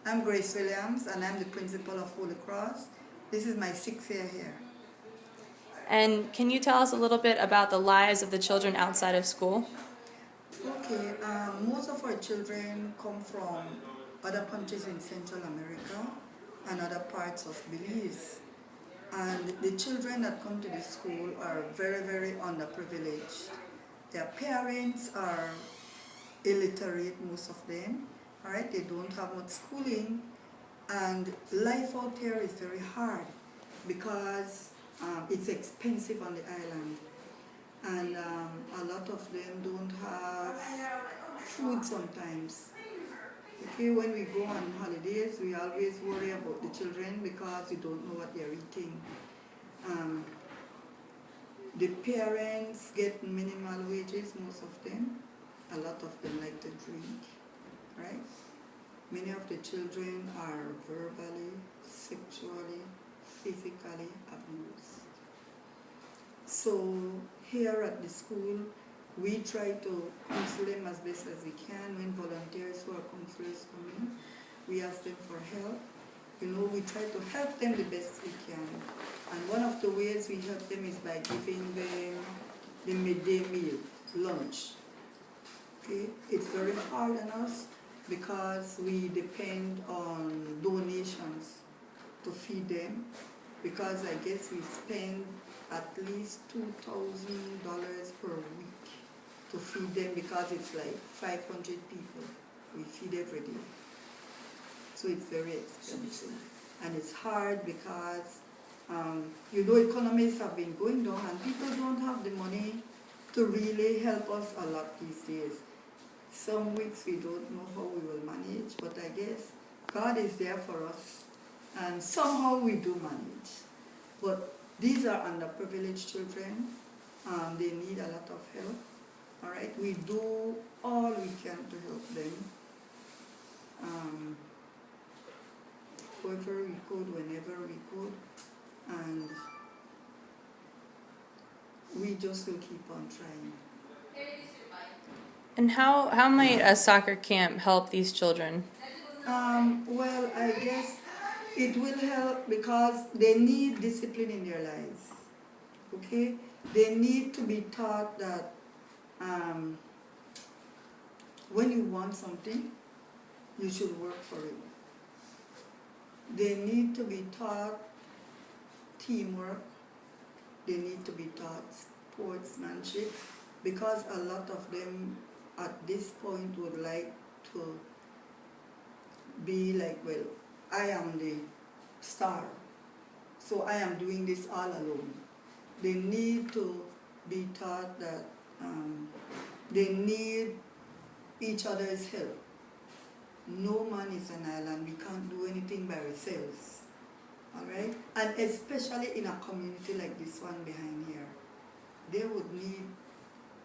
I'm Grace Williams, and I'm the principal of Holy Cross. This is my 6th year here. And can you tell us a little bit about the lives of the children outside of school? Okay, most of our children come from other countries in Central America and other parts of Belize. And the children that come to the school are very, very underprivileged. Their parents are illiterate, most of them, all right? They don't have much schooling, and life out here is very hard because it's expensive on the island, and a lot of them don't have food sometimes. Okay, when we go on holidays, we always worry about the children because we don't know what they're eating. The parents get minimal wages, most of them. A lot of them like to drink, right? Many of the children are verbally, sexually, physically abused. So here at the school, we try to counsel them as best as we can. When volunteers who are counselors come in, we ask them for help. We try to help them the best we can. And one of the ways we help them is by giving them the midday meal, lunch. Okay? It's very hard on us because we depend on donations to feed them, because I guess we spend at least $2,000 per week to feed them, because it's like 500 people we feed every day. So it's very expensive. And it's hard because, economies have been going down and people don't have the money to really help us a lot these days. Some weeks we don't know how we will manage, but I guess God is there for us, and somehow we do manage. But these are underprivileged children. They need a lot of help. All right, we do all we can to help them. Wherever we could, whenever we could, and we just will keep on trying. And how might a soccer camp help these children? Well, I guess it will help because they need discipline in their lives. Okay? They need to be taught that when you want something, you should work for it. They need to be taught teamwork. They need to be taught sportsmanship, because a lot of them at this point would like to be like, well, I am the star, so I am doing this all alone. They need to be taught that they need each other's help. No man is an island. We can't do anything by ourselves. All right? And especially in a community like this one behind here, they would need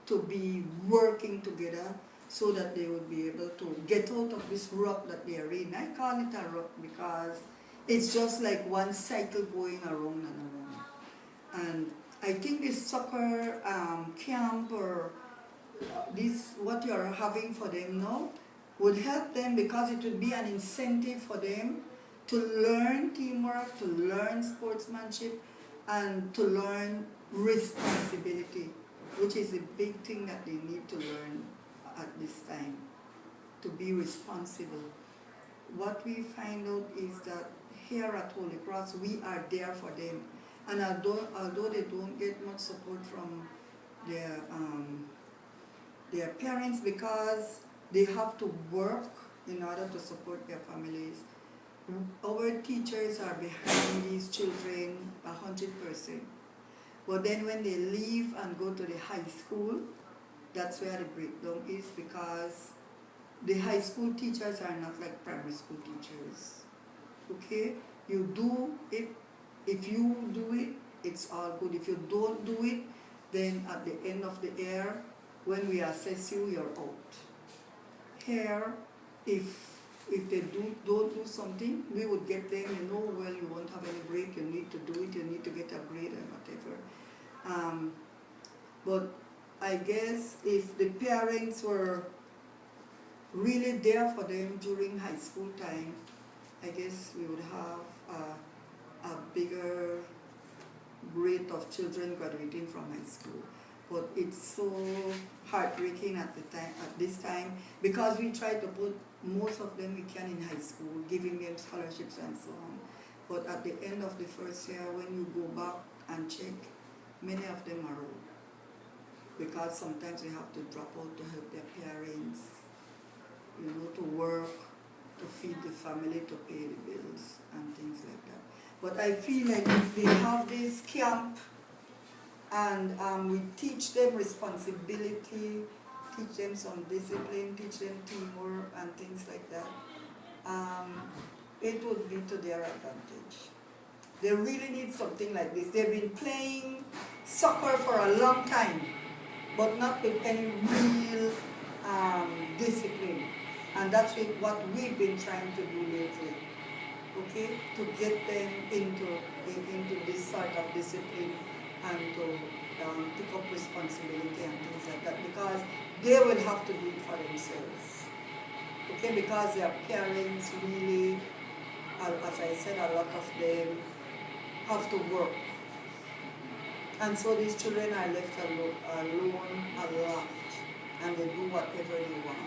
to be working together so that they would be able to get out of this rut that they are in. I call it a rut because it's just like one cycle going around and around. And I think this soccer camp, or this what you are having for them now, would help them, because it would be an incentive for them to learn teamwork, to learn sportsmanship, and to learn responsibility, which is a big thing that they need to learn at this time, to be responsible. What we find out is that here at Holy Cross, we are there for them. And although they don't get much support from their parents, because they have to work in order to support their families, our teachers are behind these children 100%. But then when they leave and go to the high school, that's where the breakdown is, because the high school teachers are not like primary school teachers. Okay? You do it. If you do it, it's all good. If you don't do it, then at the end of the year, when we assess you, you're out. Here, if they don't do something, we would get them, well, you won't have any break, you need to do it, you need to get a grade and whatever. But I guess if the parents were really there for them during high school time, I guess we would have a bigger rate of children graduating from high school. But it's so heartbreaking at this time, because we try to put most of them we can in high school, giving them scholarships and so on. But at the end of the first year, when you go back and check, many of them are old, because sometimes they have to drop out to help their parents, to work, to feed the family, to pay the bills and things like that. But I feel like if they have this camp and we teach them responsibility, teach them some discipline, teach them teamwork and things like that, it would be to their advantage. They really need something like this. They've been playing soccer for a long time, but not with any real discipline. And that's what we've been trying to do lately, okay? To get them into this sort of discipline and to pick up responsibility and things like that, because they will have to do it for themselves, okay? Because their parents really, as I said, a lot of them have to work. And so these children are left alone a lot, and they do whatever they want.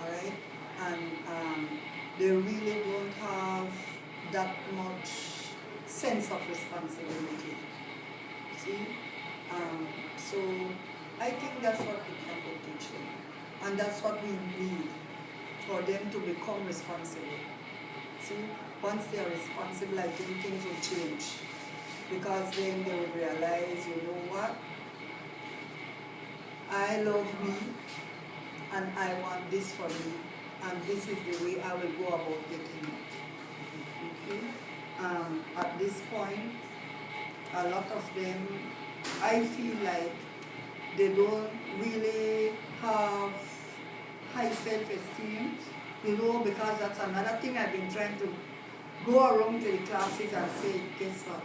Alright? And they really don't have that much sense of responsibility. See? So I think that's what we can teach them. And that's what we need for them to become responsible. See? Once they are responsible, I think things will change. Because then they will realize, you know what? I love me, and I want this for me, and this is the way I will go about getting it. Okay? At this point, a lot of them, I feel like they don't really have high self-esteem, because that's another thing I've been trying to go around to the classes and say, guess what?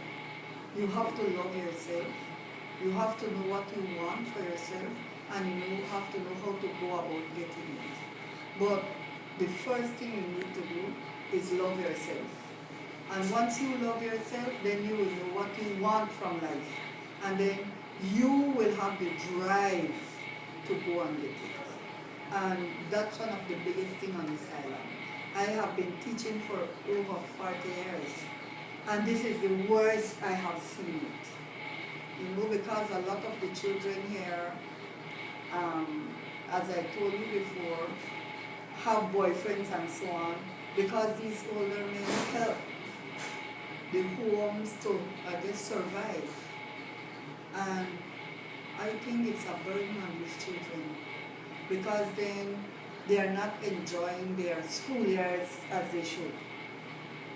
You have to love yourself. You have to know what you want for yourself, and you have to know how to go about getting it. But the first thing you need to do is love yourself. And once you love yourself, then you will know what you want from life. And then you will have the drive to go and get it. And that's one of the biggest things on this island. I have been teaching for over 40 years. And this is the worst I have seen it. Because a lot of the children here, as I told you before, have boyfriends and so on, because these older men help the homes to, survive. And I think it's a burden on these children, because then they are not enjoying their school years as they should.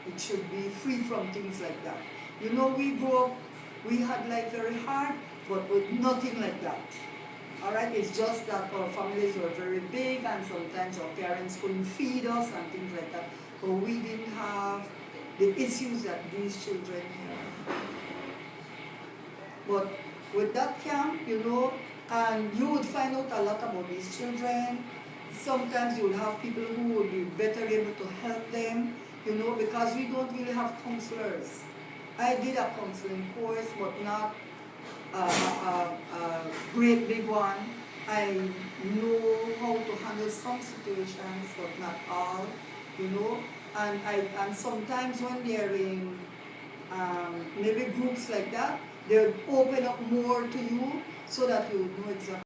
It should be free from things like that. We grew up, we had life very hard, but with nothing like that. Alright, it's just that our families were very big, and sometimes our parents couldn't feed us and things like that. But we didn't have the issues that these children have. But with that camp, and you would find out a lot about these children. Sometimes you will have people who will be better able to help them, because we don't really have counselors. I did a counseling course, but not a great big one. I know how to handle some situations, but not all, And sometimes when they're in maybe groups like that, they'll open up more to you so that you know exactly